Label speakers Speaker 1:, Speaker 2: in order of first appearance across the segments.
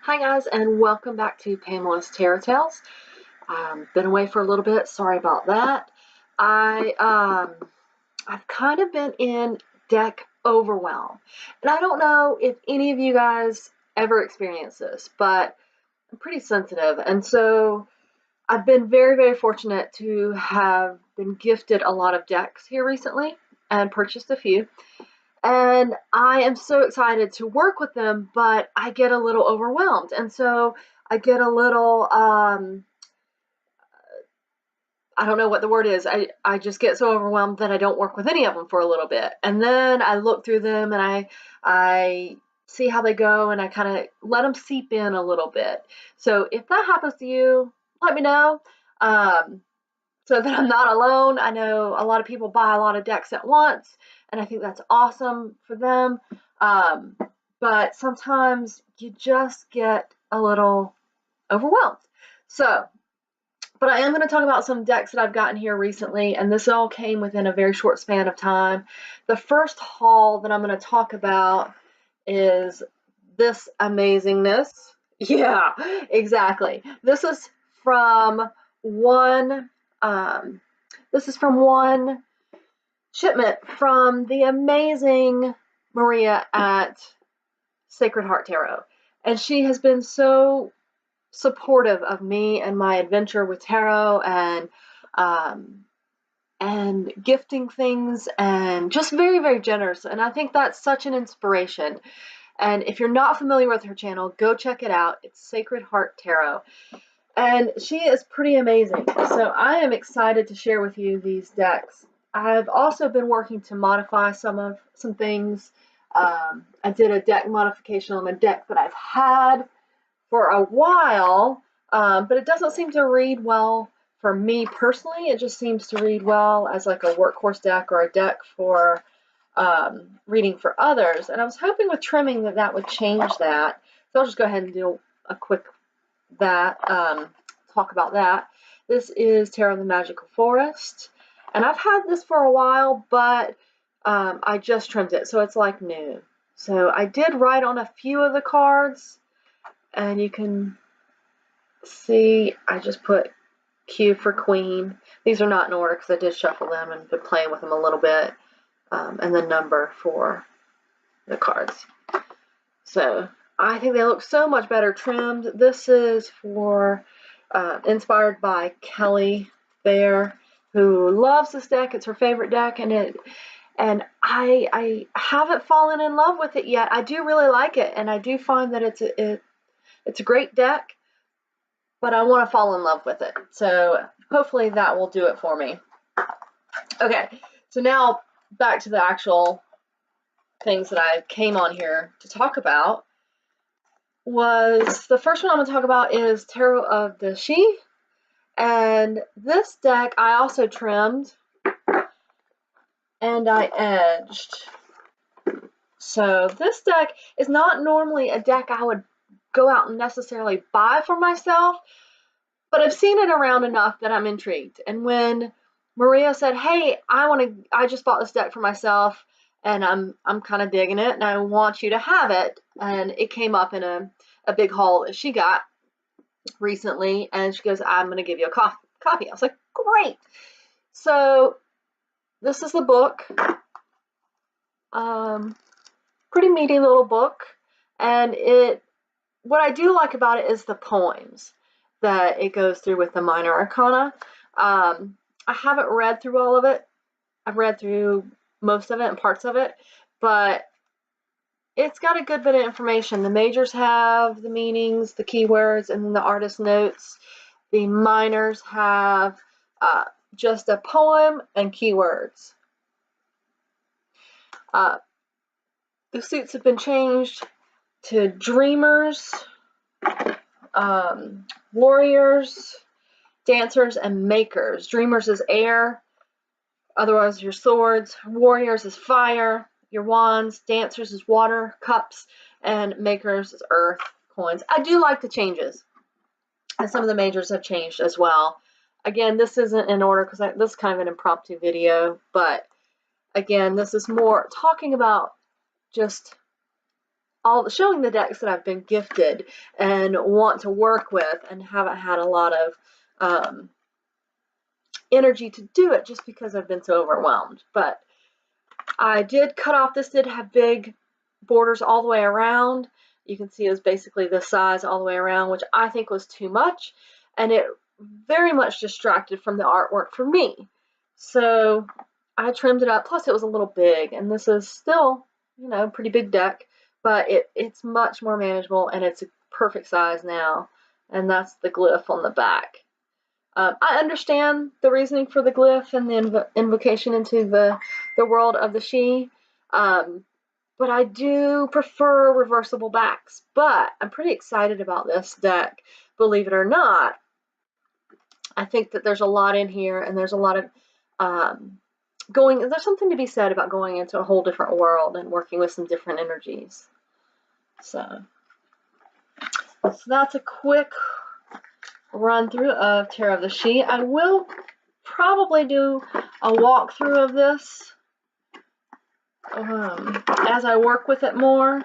Speaker 1: Hi guys, and welcome back to Pamela's Tarot Tales. Been away for a little bit, sorry about that. I've kind of been in deck overwhelm, and I don't know if any of you guys ever experienced this, but I'm pretty sensitive, and so I've been very fortunate to have been gifted a lot of decks here recently and purchased a few. And I am so excited to work with them, but I get a little overwhelmed. And so I get a little, I don't know what the word is. I just get so overwhelmed that I don't work with any of them for a little bit. And then I look through them and I see how they go and I kind of let them seep in a little bit. So if that happens to you, let me know. So that I'm not alone. I know a lot of people buy a lot of decks at once, and I think that's awesome for them. But sometimes you just get a little overwhelmed. So, but I am going to talk about some decks that I've gotten here recently, and this all came within a very short span of time. The first haul that I'm going to talk about is this amazingness. Yeah, exactly. This is from one shipment from the amazing Maria at Sacred Heart Tarot. And she has been so supportive of me and my adventure with tarot and gifting things and just very generous. And I think that's such an inspiration. And if you're not familiar with her channel, go check it out. It's Sacred Heart Tarot. And she is pretty amazing. So I am excited to share with you these decks. I've also been working to modify some things. I did a deck modification on a deck that I've had for a while, but it doesn't seem to read well for me personally. It just seems to read well as like a workhorse deck or a deck for reading for others. And I was hoping with trimming that would change that. So I'll just go ahead and do a quick talk about that. This is Tarot of the Magical Forest, and I've had this for a while, but I just trimmed it, so it's like new. So I did write on a few of the cards, and you can see I just put Q for Queen. These are not in order because I did shuffle them and been playing with them a little bit, and the number for the cards. So I think they look so much better trimmed. This is for inspired by Kelly Bear, who loves this deck. It's her favorite deck, and I haven't fallen in love with it yet. I do really like it, and I do find that it's a great deck, but I want to fall in love with it. So hopefully that will do it for me. Okay, so now back to the actual things that I came on here to talk about. The first one I'm going to talk about is Tarot of the She, and this deck I also trimmed and I edged. So this deck is not normally a deck I would go out and necessarily buy for myself, but I've seen it around enough that I'm intrigued. And when Maria said, "Hey, I just bought this deck for myself, and I'm kind of digging it, and I want you to have it," and it came up in a big haul that she got recently, and she goes, "I'm going to give you a copy." I was like, "Great!" So this is the book. Pretty meaty little book, and what I do like about it is the poems that it goes through with the minor arcana. I haven't read through all of it. I've read through most of it and parts of it, but it's got a good bit of information. The majors have the meanings, the keywords, and the artist notes. The minors have just a poem and keywords. The suits have been changed to dreamers, warriors, dancers, and makers. Dreamers is air, otherwise your swords. Warriors is fire, your wands. Dancers is water, cups, and makers is earth, coins. I do like the changes, and some of the majors have changed as well. Again, this isn't in order because this is kind of an impromptu video, but again, this is more talking about just showing the decks that I've been gifted and want to work with, and haven't had a lot of energy to do it just because I've been so overwhelmed. But I did cut off. This did have big borders all the way around. You can see it was basically this size all the way around, which I think was too much, and it very much distracted from the artwork for me. So I trimmed it up. Plus it was a little big, and this is still, you know, pretty big deck, but it's much more manageable, and it's a perfect size now. And that's the glyph on the back. I understand the reasoning for the glyph and the invocation into the world of the She, but I do prefer reversible backs. But I'm pretty excited about this deck, believe it or not. I think that there's a lot in here, and there's a lot of there's something to be said about going into a whole different world and working with some different energies. So that's a quick run through of Tarot of the She. I will probably do a walkthrough of this as I work with it more.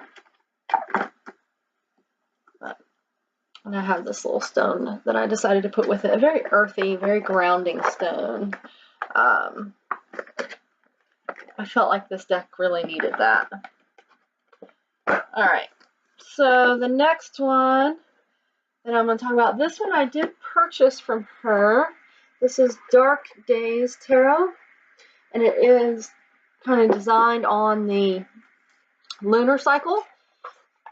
Speaker 1: And I have this little stone that I decided to put with it, a very earthy, very grounding stone. I felt like this deck really needed that. Alright, so the next one that I'm going to talk about, this one I did purchase from her. This is Dark Days Tarot, and it is kind of designed on the lunar cycle,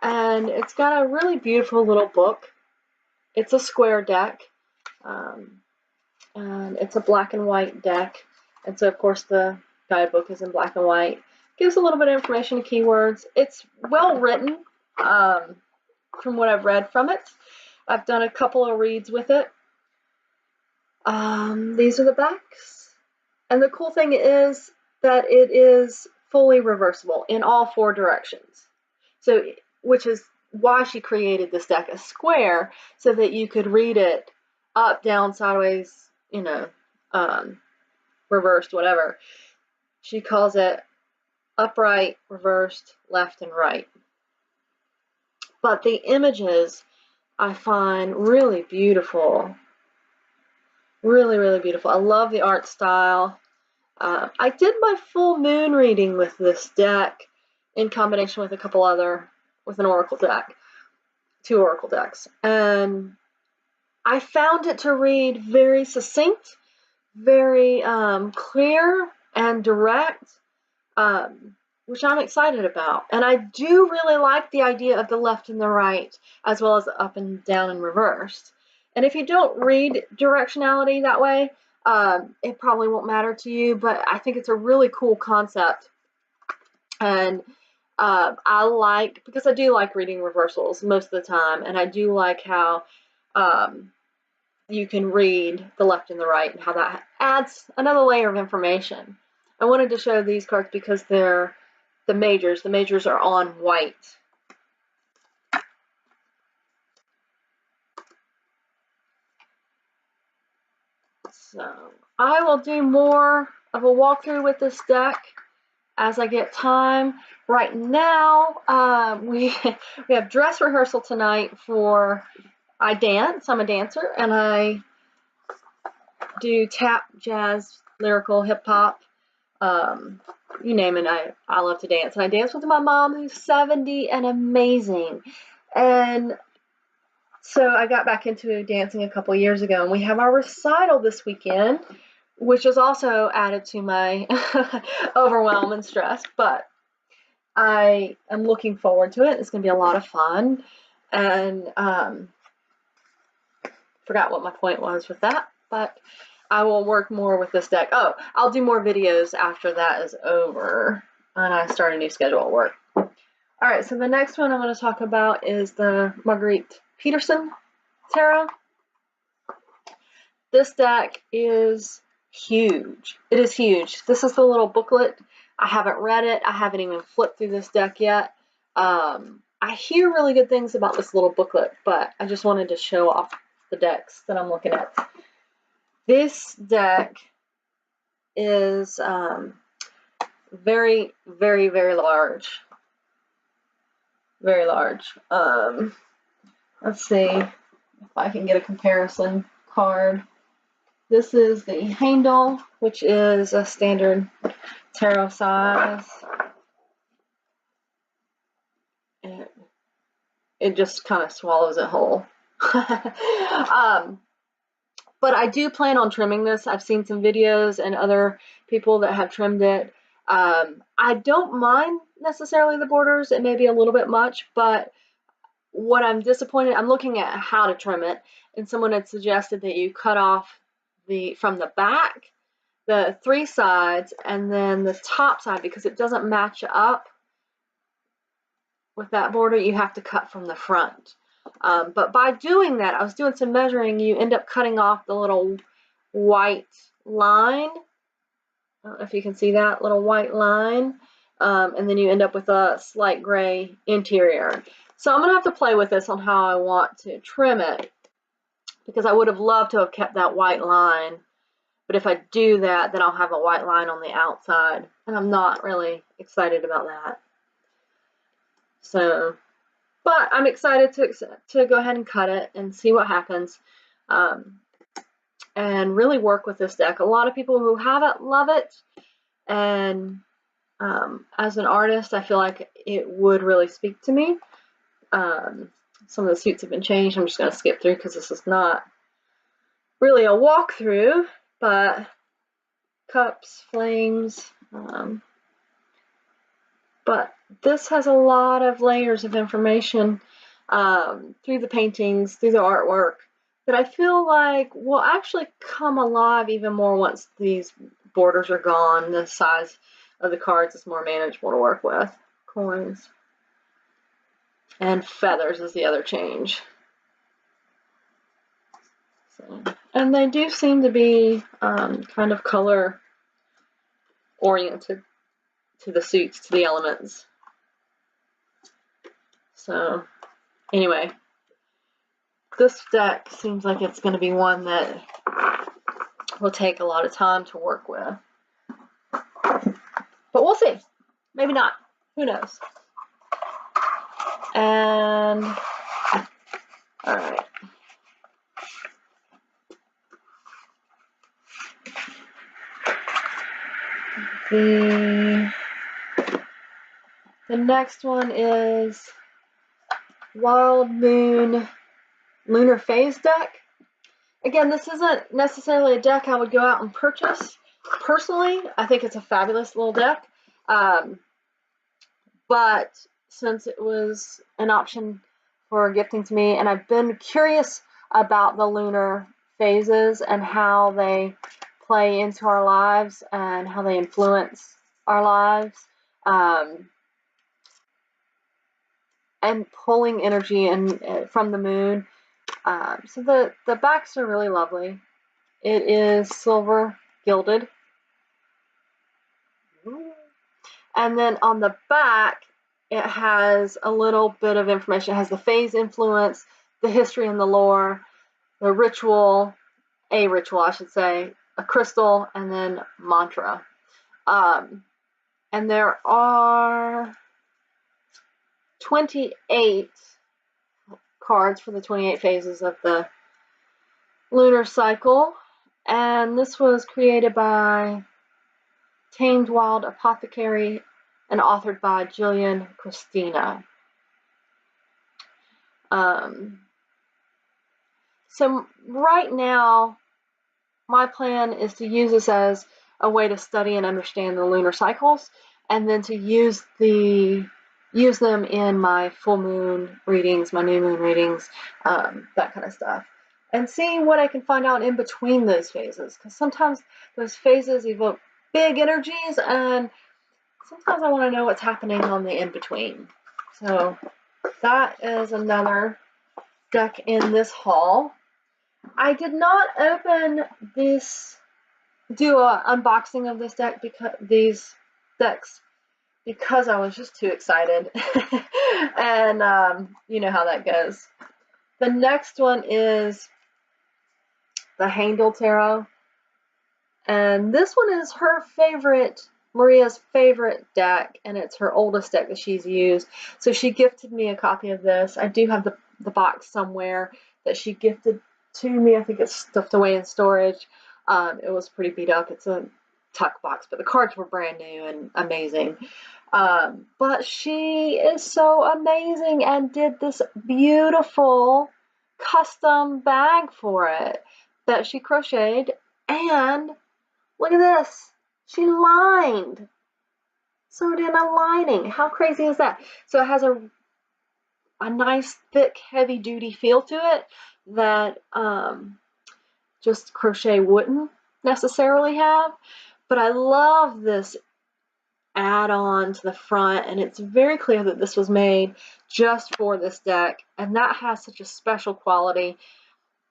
Speaker 1: and it's got a really beautiful little book. It's a square deck, and it's a black and white deck, and so of course the guidebook is in black and white. Gives a little bit of information and keywords. It's well written from what I've read from it. I've done a couple of reads with it. These are the backs, and the cool thing is that it is fully reversible in all 4 directions. So, which is why she created this deck as square, so that you could read it up, down, sideways, you know, reversed, whatever. She calls it upright, reversed, left, and right. But the images I find really beautiful. Really, really beautiful. I love the art style. I did my full moon reading with this deck in combination with a couple other, with an oracle deck, 2 oracle decks. And I found it to read very succinct, very clear and direct, which I'm excited about. And I do really like the idea of the left and the right, as well as the up and down and reversed. And if you don't read directionality that way, it probably won't matter to you, but I think it's a really cool concept. And I like, because I do like reading reversals most of the time, and I do like how you can read the left and the right, and how that adds another layer of information. I wanted to show these cards because they're the majors. The majors are on white. So I will do more of a walkthrough with this deck as I get time. Right now, we have dress rehearsal tonight for, I dance, I'm a dancer, and I do tap, jazz, lyrical, hip hop, you name it, I love to dance. And I dance with my mom, who's 70 and amazing. And so I got back into dancing a couple years ago, and we have our recital this weekend, which is also added to my overwhelm and stress, but I am looking forward to it. It's going to be a lot of fun. And forgot what my point was with that, but I will work more with this deck. Oh, I'll do more videos after that is over, and I start a new schedule at work. All right, so the next one I'm going to talk about is the Marguerite Peterson Tarot. This deck is huge. It is huge. This is the little booklet. I haven't read it. I haven't even flipped through this deck yet. I hear really good things about this little booklet, but I just wanted to show off the decks that I'm looking at. This deck is very, very, very large. very large. Let's see if I can get a comparison card. This is the handle, which is a standard tarot size. And it just kind of swallows it whole. But I do plan on trimming this. I've seen some videos and other people that have trimmed it. I don't mind necessarily the borders. It may be a little bit much, but what I'm disappointed, I'm looking at how to trim it, and someone had suggested that you cut off from the back, the 3 sides, and then the top side, because it doesn't match up with that border. You have to cut from the front. But by doing that, I was doing some measuring, you end up cutting off the little white line. I don't know if you can see that little white line. And then you end up with a slight gray interior. So I'm going to have to play with this on how I want to trim it, because I would have loved to have kept that white line. But if I do that, then I'll have a white line on the outside, and I'm not really excited about that. So, but I'm excited to go ahead and cut it and see what happens, and really work with this deck. A lot of people who have it love it, and as an artist, I feel like it would really speak to me. Some of the suits have been changed. I'm just going to skip through because this is not really a walkthrough, but cups, flames, but this has a lot of layers of information through the paintings, through the artwork, that I feel like will actually come alive even more once these borders are gone. The size of the cards is more manageable to work with. Coins and feathers is the other change. So, and they do seem to be kind of color oriented to the suits, to the elements. So anyway, this deck seems like it's going to be one that will take a lot of time to work with. But we'll see. Maybe not. Who knows? And, all right. The next one is Wild Moon Lunar Phase deck. Again, this isn't necessarily a deck I would go out and purchase. Personally, I think it's a fabulous little deck. But since it was an option for gifting to me, and I've been curious about the lunar phases and how they play into our lives and how they influence our lives, and pulling energy from the moon. So the backs are really lovely. It is silver gilded. And then on the back, it has a little bit of information. It has the phase influence, the history and the lore, the ritual, a ritual, I should say, a crystal, and then mantra. And there are 28 cards for the 28 phases of the lunar cycle. And this was created by Tamed Wild Apothecary and authored by Jillian Christina. So right now, my plan is to use this as a way to study and understand the lunar cycles, and then to use them in my full moon readings, my new moon readings, that kind of stuff, and see what I can find out in between those phases, because sometimes those phases evoke big energies, and sometimes I want to know what's happening on the in-between. So that is another deck in this haul. I did not do an unboxing of this deck, these decks, because I was just too excited. And you know how that goes. The next one is the Handel Tarot. And this one is her favorite Maria's favorite deck, and it's her oldest deck that she's used. So she gifted me a copy of this. I do have the box somewhere that she gifted to me. I think it's stuffed away in storage. It was pretty beat up. It's a tuck box, but the cards were brand new and amazing. But she is so amazing and did this beautiful custom bag for it that she crocheted. And look at this. She lined. Sewed in a lining. How crazy is that? So it has a nice, thick, heavy-duty feel to it that just crochet wouldn't necessarily have. But I love this add-on to the front, and it's very clear that this was made just for this deck, and that has such a special quality.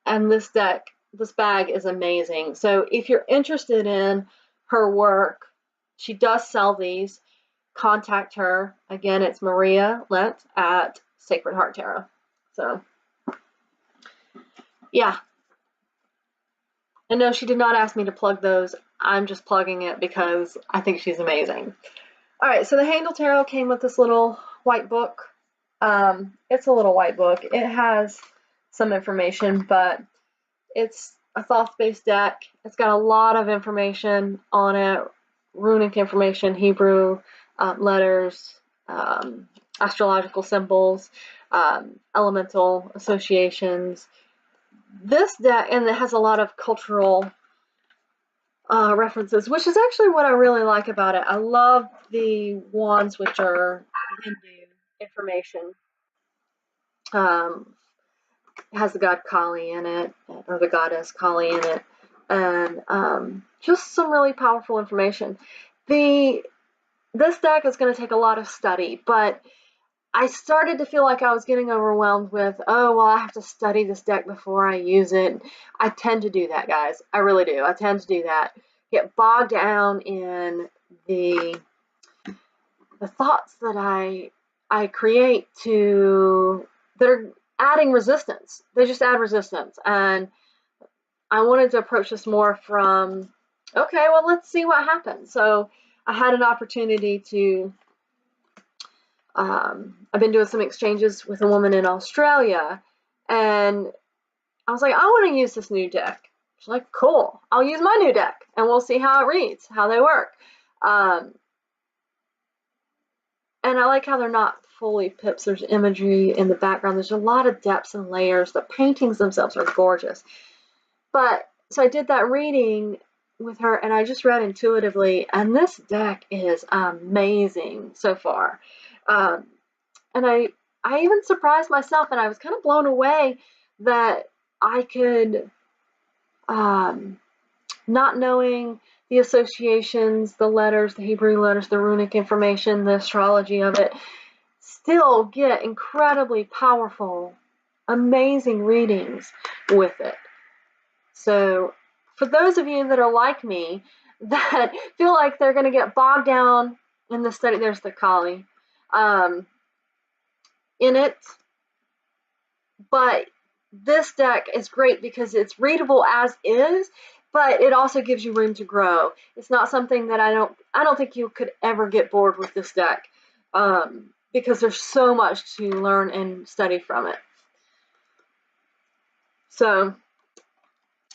Speaker 1: And this bag is amazing. So if you're interested in her work, she does sell these. Contact her. Again, it's Maria Lent at Sacred Heart Tarot. So yeah, and no, she did not ask me to plug those. I'm just plugging it because I think she's amazing. All right, so the Handle Tarot came with this little white book. It's a little white book. It has some information, but it's a thoth-based deck. It's got a lot of information on it, runic information, Hebrew letters, astrological symbols, elemental associations. This deck, and it has a lot of cultural references, which is actually what I really like about it. I love the wands, which are Hindu information. It has the god Kali in it, or the goddess Kali in it, and just some really powerful information. This deck is going to take a lot of study, but I started to feel like I was getting overwhelmed with, oh, well, I have to study this deck before I use it. I tend to do that, guys. I really do. I tend to do that. Get bogged down in the thoughts that I create that are adding resistance. They just add resistance. And I wanted to approach this more from, okay, well, let's see what happens. So I had an opportunity to I've been doing some exchanges with a woman in Australia, and I was like, I want to use this new deck. She's like, cool, I'll use my new deck, and we'll see how it reads, how they work. And I like how they're not fully pips. There's imagery in the background. There's a lot of depths and layers. The paintings themselves are gorgeous. But so I did that reading with her, and I just read intuitively, and this deck is amazing so far. And I even surprised myself, and I was kind of blown away that I could, not knowing the associations, the letters, the Hebrew letters, the runic information, the astrology of it, still get incredibly powerful, amazing readings with it. So for those of you that are like me, that feel like they're going to get bogged down in the study, there's the Kali, in it, but this deck is great because it's readable as is, but it also gives you room to grow. It's not something that I don't think you could ever get bored with this deck, because there's so much to learn and study from it. So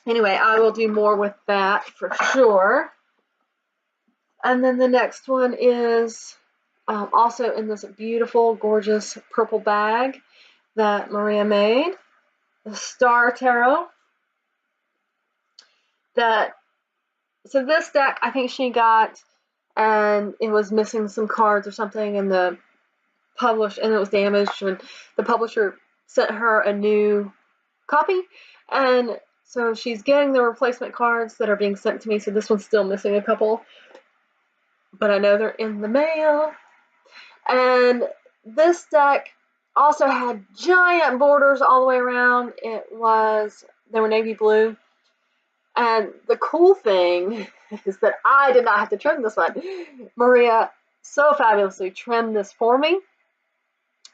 Speaker 1: anyway, I will do more with that for sure. And then the next one is also in this beautiful, gorgeous purple bag that Maria made, the Star Tarot. So this deck, I think she got, and it was missing some cards or something, and it was damaged, and the publisher sent her a new copy, and so she's getting the replacement cards that are being sent to me. So this one's still missing a couple, but I know they're in the mail. And this deck also had giant borders all the way around. They were navy blue. And the cool thing is that I did not have to trim this one. Maria so fabulously trimmed this for me,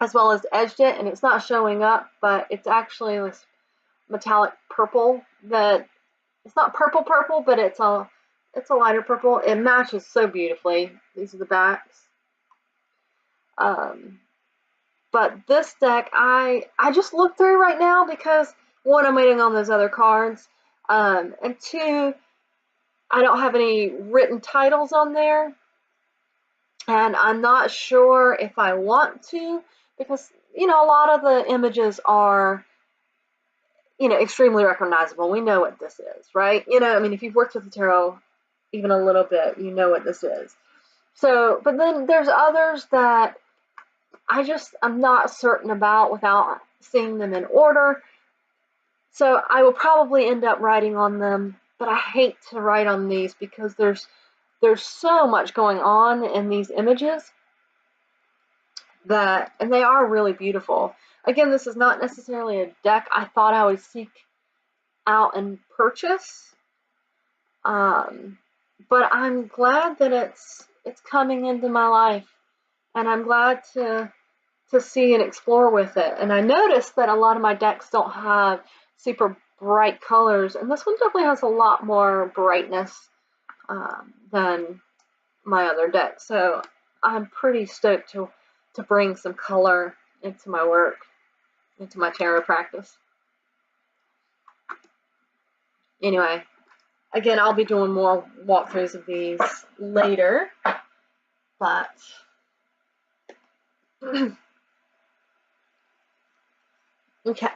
Speaker 1: as well as edged it, and it's not showing up, but it's actually this metallic purple that, it's not purple, but it's It's a lighter purple. It matches so beautifully. These are the backs. But this deck, I just looked through right now because, one, I'm waiting on those other cards, and two, I don't have any written titles on there, and I'm not sure if I want to, because, you know, a lot of the images are, you know, extremely recognizable. We know what this is, right? You know, I mean, if you've worked with the tarot even a little bit, you know what this is. So, but then there's others that I'm not certain about without seeing them in order. So I will probably end up writing on them, but I hate to write on these because there's so much going on in these images that, and they are really beautiful. Again, this is not necessarily a deck I thought I would seek out and purchase, but I'm glad that it's coming into my life, and I'm glad to see and explore with it. And I noticed that a lot of my decks don't have super bright colors, and this one definitely has a lot more brightness than my other deck. So I'm pretty stoked to bring some color into my work, into my tarot practice. Anyway, again, I'll be doing more walkthroughs of these later, but okay.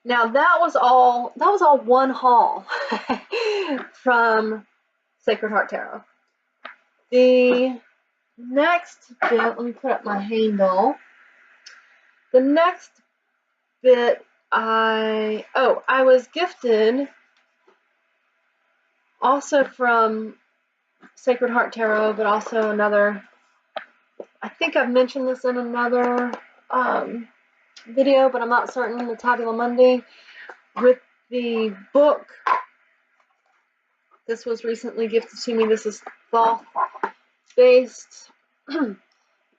Speaker 1: Now that was all one haul from Sacred Heart Tarot. The next bit, let me put up my handle. The next bit I was gifted also from Sacred Heart Tarot, but also another, I think I've mentioned this in another video, but I'm not certain, the Tabula Mundi, with the book. This was recently gifted to me. This is Thoth based.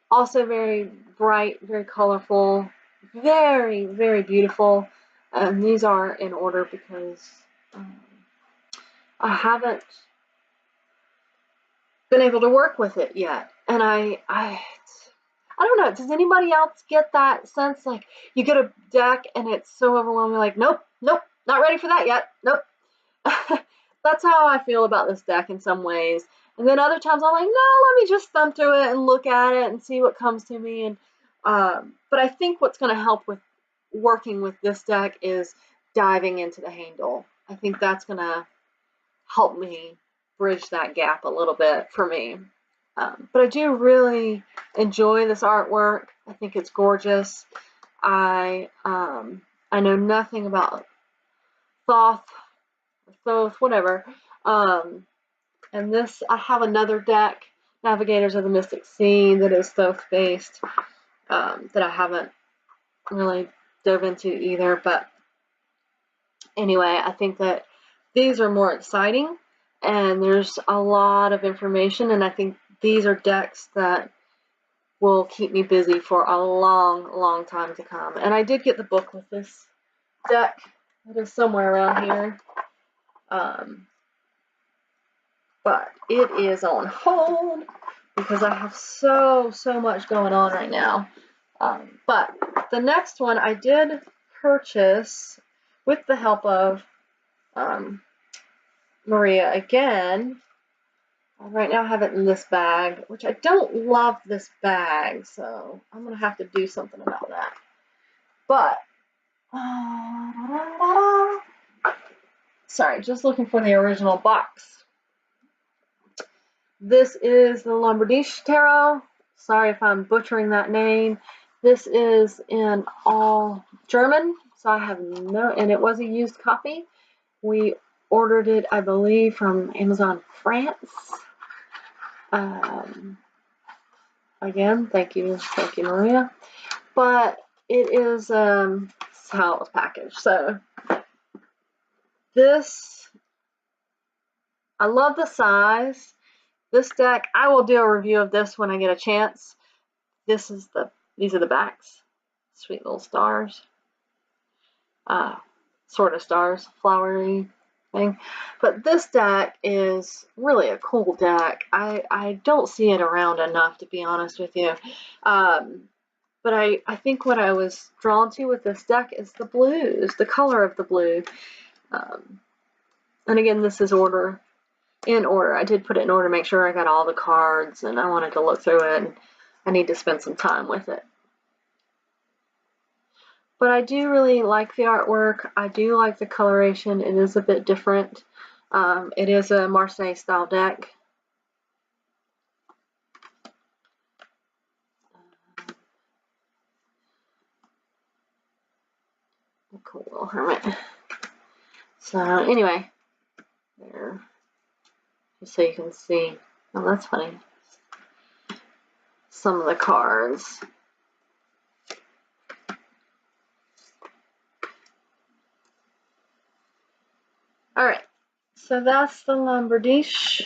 Speaker 1: Also very bright, very colorful, very, very beautiful. And these are in order because I haven't been able to work with it yet. And I don't know, does anybody else get that sense? Like, you get a deck and it's so overwhelming, like, nope, not ready for that yet, nope. That's how I feel about this deck in some ways. And then other times I'm like, no, let me just thumb through it and look at it and see what comes to me. And but I think what's going to help with working with this deck is diving into the handle. I think that's going to help me bridge that gap a little bit for me. But I do really enjoy this artwork. I think it's gorgeous. I know nothing about Thoth, whatever. And this, I have another deck, Navigators of the Mystic Sea, that is Thoth based, that I haven't really dove into either. But anyway, I think that these are more exciting, and there's a lot of information, and I think these are decks that will keep me busy for a long, long time to come. And I did get the book with this deck. It is somewhere around here. But it is on hold because I have so much going on right now. But the next one I did purchase with the help of Maria again. Right now I have it in this bag, which I don't love this bag, so I'm going to have to do something about that. But, sorry, just looking for the original box. This is the Lombardiche Tarot. Sorry if I'm butchering that name. This is in all German, so I have and it was a used copy. We ordered it, I believe, from Amazon France. Again, thank you, Maria. But it is how it was packaged. So this, I love the size. This deck, I will do a review of this when I get a chance. These are the backs. Sweet little stars. Sort of stars, flowery. thing. But this deck is really a cool deck. I don't see it around enough, to be honest with you. But I think what I was drawn to with this deck is the blues, the color of the blue. And again, this is in order. I did put it in order to make sure I got all the cards, and I wanted to look through it, and I need to spend some time with it. But I do really like the artwork. I do like the coloration. It is a bit different. It is a Marseille style deck. Cool little hermit. So anyway, there, just so you can see. Oh, that's funny. Some of the cards. All right, so that's the Lombardiche.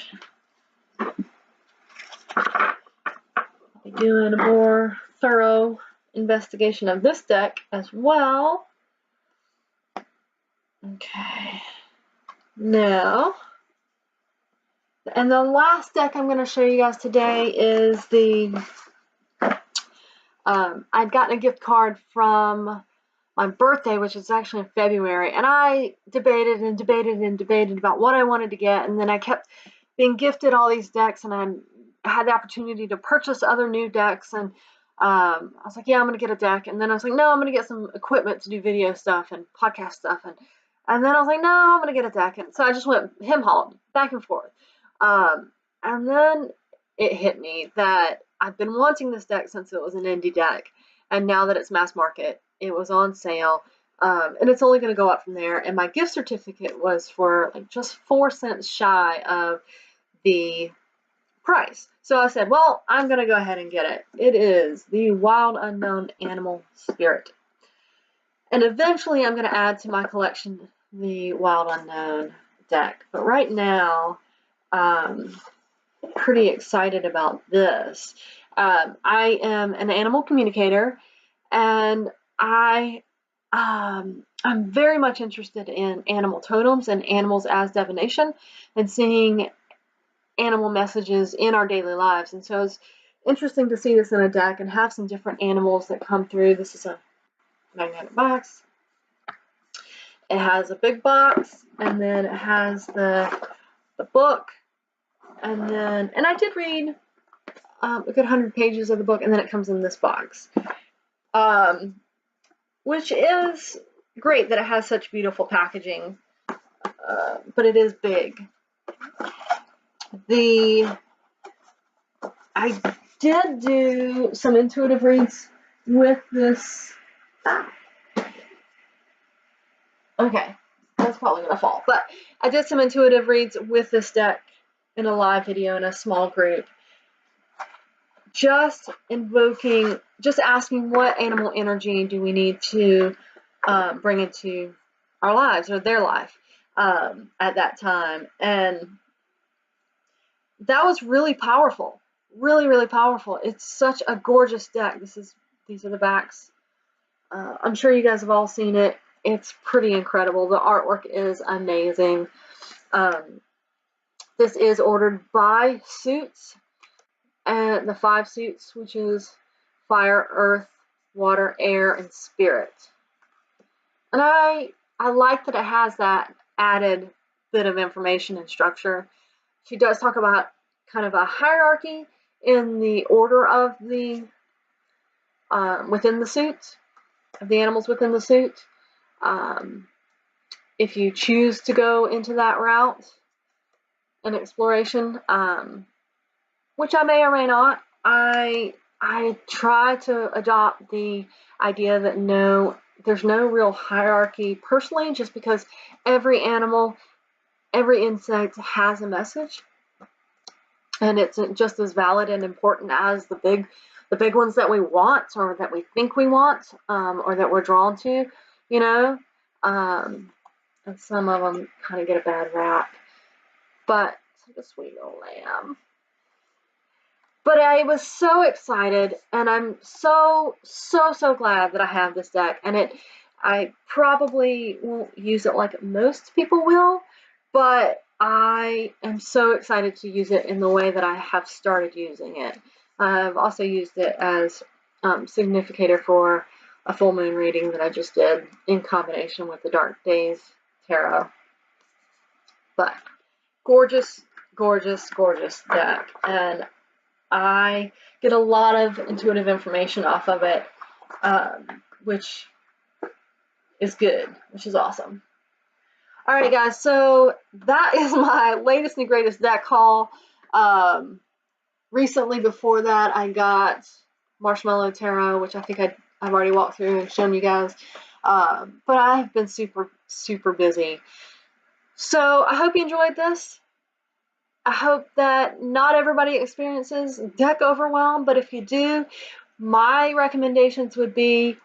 Speaker 1: I'll be doing a more thorough investigation of this deck as well. Okay, now, and the last deck I'm going to show you guys today is the, I'd gotten a gift card from my birthday, which is actually in February, and I debated and debated and debated about what I wanted to get, and then I kept being gifted all these decks, and I had the opportunity to purchase other new decks, and I was like, yeah, I'm going to get a deck, and then I was like, no, I'm going to get some equipment to do video stuff and podcast stuff, and then I was like, no, I'm going to get a deck, and so I just went hem-hawed back and forth, and then it hit me that I've been wanting this deck since it was an indie deck, and now that it's mass market, it was on sale, and it's only going to go up from there, and my gift certificate was for like just 4 cents shy of the price. So I said, well, I'm going to go ahead and get it. It is the Wild Unknown Animal Spirit. And eventually I'm going to add to my collection the Wild Unknown deck. But right now, I'm pretty excited about this. I am an animal communicator, and I'm very much interested in animal totems and animals as divination, and seeing animal messages in our daily lives. And so it's interesting to see this in a deck and have some different animals that come through. This is a magnetic box. It has a big box, and then it has the book, and I did read a good 100 pages of the book, and then it comes in this box, which is great that it has such beautiful packaging, but it is big. I did do some intuitive reads with this. Okay, that's probably gonna fall, but I did some intuitive reads with this deck in a live video in a small group, just asking what animal energy do we need to bring into our lives or their life at that time, and that was really powerful, really, really powerful. It's such a gorgeous deck. These are the backs. I'm sure you guys have all seen it. It's pretty incredible. The artwork is amazing. This is ordered by suits, and the 5 suits, which is fire, earth, water, air, and spirit. And I like that it has that added bit of information and structure. She does talk about kind of a hierarchy in the order of the within the suit, of the animals within the suit. If you choose to go into that route and exploration, which I may or may not, I try to adopt the idea that there's no real hierarchy personally, just because every animal, every insect has a message, and it's just as valid and important as the big ones that we want, or that we think we want, or that we're drawn to, you know. And some of them kind of get a bad rap, but it's like a sweet little lamb. But I was so excited, and I'm so glad that I have this deck, and I probably won't use it like most people will, but I am so excited to use it in the way that I have started using it. I've also used it as significator for a full moon reading that I just did in combination with the Dark Days Tarot. But gorgeous, gorgeous, gorgeous deck, and I get a lot of intuitive information off of it, which is good, which is awesome. Alrighty guys, so that is my latest and greatest deck haul. Recently before that I got Marshmallow Tarot, which I think I've already walked through and shown you guys. But I've been super, super busy. So I hope you enjoyed this. I hope that not everybody experiences deck overwhelm, but if you do, my recommendations would be,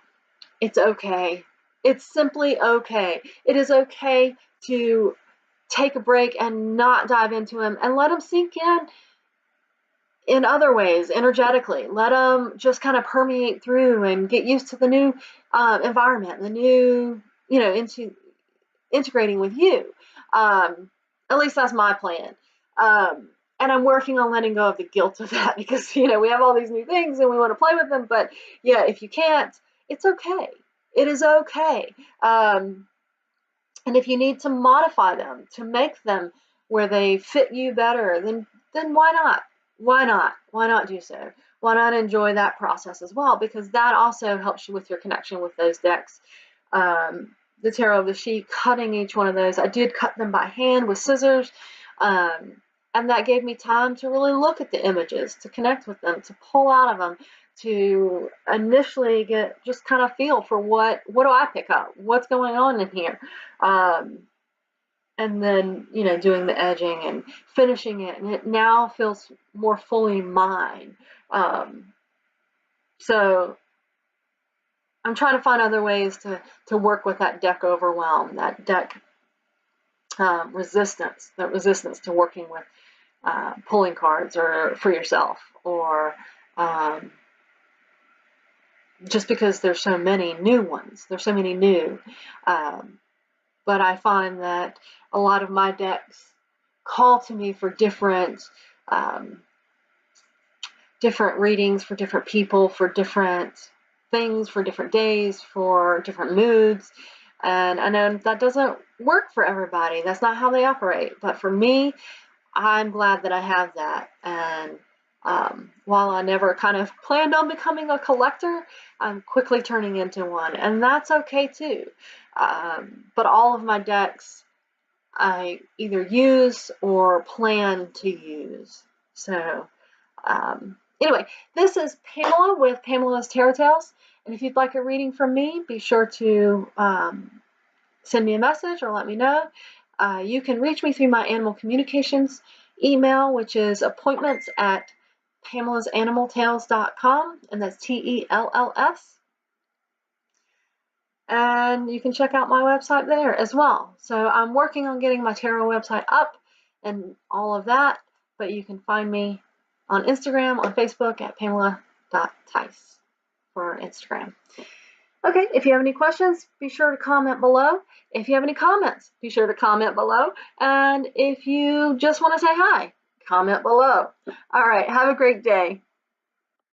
Speaker 1: it's okay. It's simply okay. It is okay to take a break and not dive into them and let them sink in other ways, energetically. Let them just kind of permeate through and get used to the new environment, the new, into integrating with you. At least that's my plan. And I'm working on letting go of the guilt of that because, we have all these new things and we want to play with them. But yeah, if you can't, it's okay. It is okay. And if you need to modify them to make them where they fit you better, then why not? Why not? Why not do so? Why not enjoy that process as well? Because that also helps you with your connection with those decks. The Tarot of the Sheep, cutting each one of those. I did cut them by hand with scissors. And that gave me time to really look at the images, to connect with them, to pull out of them, to initially just kind of feel for what do I pick up? What's going on in here? And then, doing the edging and finishing it. And it now feels more fully mine. So I'm trying to find other ways to work with that deck overwhelm, that deck resistance to working with pulling cards or for yourself, or just because there's so many new ones. There's so many new. But I find that a lot of my decks call to me for different readings, for different people, for different things, for different days, for different moods. And I know that doesn't work for everybody. That's not how they operate. But for me, I'm glad that I have that. And while I never kind of planned on becoming a collector, I'm quickly turning into one. And that's okay too. But all of my decks I either use or plan to use. So anyway, this is Pamela with Pamela's Tarot Tales. And if you'd like a reading from me, be sure to send me a message or let me know. You can reach me through my animal communications email, which is appointments@PamelasAnimalTales.com, and that's TELLS. And you can check out my website there as well. So I'm working on getting my tarot website up and all of that, but you can find me on Instagram, on Facebook at Pamela.Tice for Instagram. Okay, if you have any questions, be sure to comment below. If you have any comments, be sure to comment below. And if you just want to say hi, comment below. All right, have a great day.